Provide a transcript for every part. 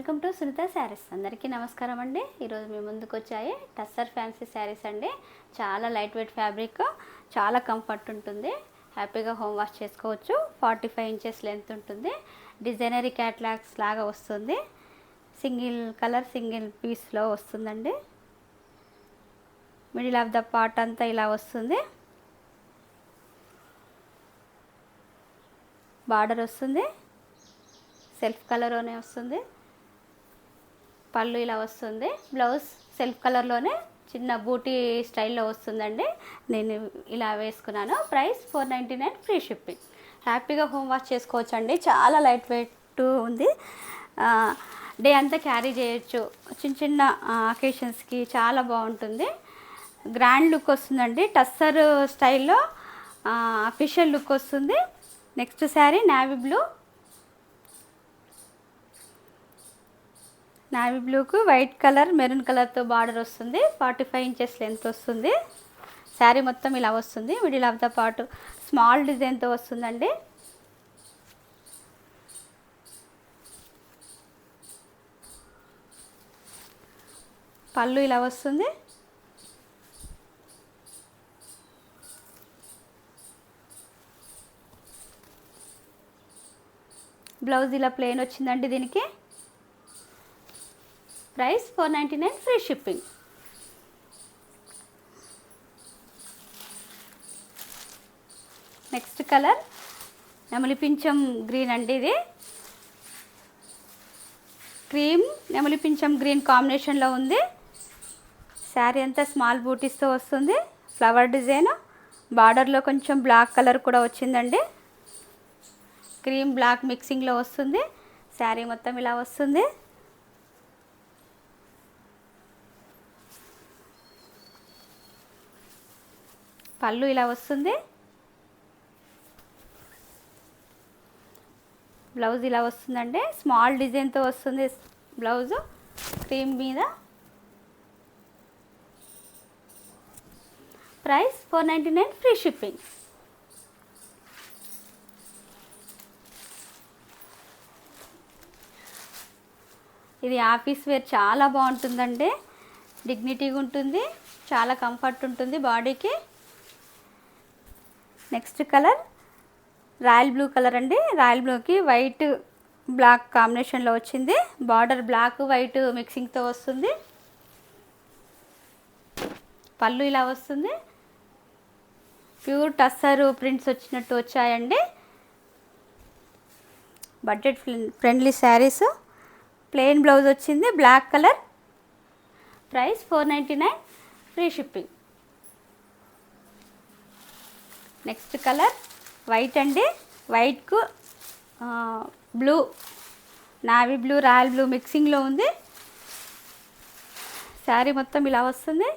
Welcome to Sunitha saris. అందరికీ నమస్కారం అండి. ఈరోజు మీ ముందుకు వచ్చాయి టస్సర్ ఫ్యాన్సీ శారీస్ అండి. చాలా లైట్ వెయిట్ ఫ్యాబ్రిక్, చాలా కంఫర్ట్ ఉంటుంది. హ్యాపీగా హోమ్ వాష్ చేసుకోవచ్చు. 45 ఇంచెస్ లెంత్ ఉంటుంది. డిజైనరీ క్యాట్లాగ్స్ లాగా వస్తుంది. సింగిల్ కలర్ సింగిల్ పీస్లో వస్తుందండి. మిడిల్ ఆఫ్ ద పార్ట్ అంతా ఇలా వస్తుంది. బార్డర్ వస్తుంది, సెల్ఫ్ కలర్లోనే వస్తుంది. పళ్ళు ఇలా వస్తుంది. బ్లౌజ్ సెల్ఫ్ కలర్లోనే చిన్న బూటీ స్టైల్లో వస్తుందండి. నేను ఇలా వేసుకున్నాను. Price 499, free shipping. హ్యాపీగా హోమ్ వాష్ చేసుకోవచ్చు అండి. చాలా లైట్ వెయిట్ ఉంది. డే అంతా క్యారీ చేయొచ్చు. చిన్న చిన్న అకేషన్స్కి చాలా బాగుంటుంది. గ్రాండ్ లుక్ వస్తుందండి. టస్సర్ స్టైల్లో అఫీషియల్ లుక్ వస్తుంది. నెక్స్ట్ శారీ నావీ బ్లూకు వైట్ కలర్ మెరూన్ కలర్తో బార్డర్ వస్తుంది. 45 ఇంచెస్ లెంత్ వస్తుంది. శారీ మొత్తం ఇలా వస్తుంది. Middle of the part small డిజైన్తో వస్తుందండి. పళ్ళు ఇలా వస్తుంది. బ్లౌజ్ ఇలా ప్లెయిన్ వచ్చిందండి. దీనికి price 499, free shipping. Next colour నెమలి పింఛం గ్రీన్ అండి. ఇది క్రీమ్ నెమలి పింఛం గ్రీన్ కాంబినేషన్లో ఉంది. శారీ అంతా స్మాల్ బూటీస్తో వస్తుంది. ఫ్లవర్ డిజైన్, బార్డర్లో కొంచెం బ్లాక్ కలర్ కూడా వచ్చిందండి. క్రీమ్ బ్లాక్ మిక్సింగ్లో వస్తుంది. శారీ మొత్తం ఇలా వస్తుంది. పళ్ళు ఇలా వస్తుంది. బ్లౌజ్ ఇలా వస్తుందండి. స్మాల్ డిజైన్తో వస్తుంది బ్లౌజు క్రీమ్ మీద. Price 499, free shipping. ఇది ఆఫీస్ వేర్ చాలా బాగుంటుందండి. డిగ్నిటీగా ఉంటుంది, చాలా కంఫర్ట్ ఉంటుంది బాడీకి. Next colour royal blue colour అండి. రాయల్ బ్లూకి వైట్ బ్లాక్ కాంబినేషన్లో వచ్చింది. బార్డర్ బ్లాక్ వైట్ మిక్సింగ్తో వస్తుంది. పళ్ళు ఇలా వస్తుంది. ప్యూర్ టస్సర్ ప్రింట్స్ వచ్చినట్టు వచ్చాయండి. Budget friendly saris. Plain blouse వచ్చింది black colour. Price 499, free shipping. Next colour white అండి. వైట్కు blue, navy blue, royal blue మిక్సింగ్లో ఉంది. శారీ మొత్తం ఇలా వస్తుంది.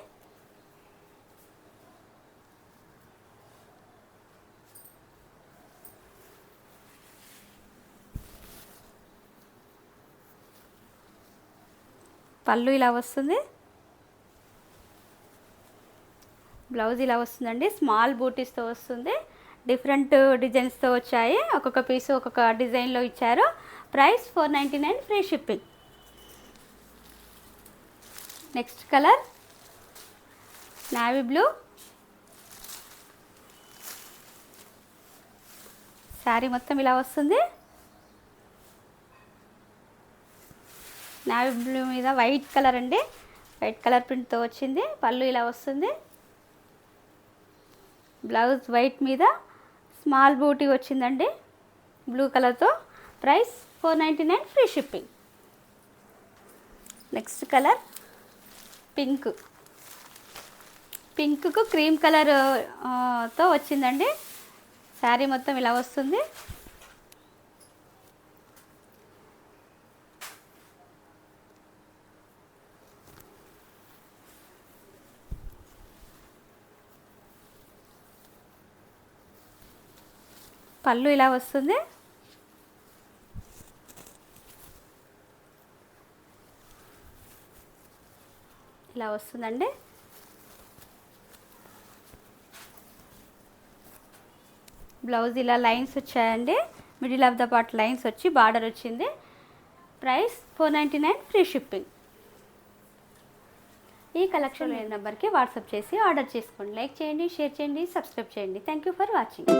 పళ్ళు ఇలా వస్తుంది. బ్లౌజ్ ఇలా వస్తుందండి. స్మాల్ బూటీస్తో వస్తుంది. డిఫరెంట్ డిజైన్స్తో వచ్చాయి. ఒక్కొక్క పీసు ఒక్కొక్క డిజైన్లో ఇచ్చారు. Price 499, free shipping. Next colour navy blue. Sari మొత్తం ఇలా వస్తుంది. నావీ బ్లూ మీద వైట్ కలర్ అండి. వైట్ కలర్ ప్రింట్తో వచ్చింది. పళ్ళు ఇలా వస్తుంది. బ్లౌజ్ వైట్ మీద స్మాల్ బూటీ వచ్చిందండి బ్లూ కలర్తో. Price 499, free shipping. Next colour pink. పింక్కు క్రీమ్ కలర్ తో వచ్చిందండి. శారీ మొత్తం ఇలా వస్తుంది. పళ్ళు ఇలా వస్తుంది. ఇలా వస్తుందండి. బ్లౌజ్ ఇలా లైన్స్ వచ్చాయండి. Middle of the part lines వచ్చి బార్డర్ వచ్చింది. Price 499 free shipping. ఈ కలెక్షన్ నెంబర్కి వాట్సాప్ చేసి ఆర్డర్ చేసుకోండి. లైక్ చేయండి, షేర్ చేయండి, సబ్స్క్రైబ్ చేయండి. Thank you for watching.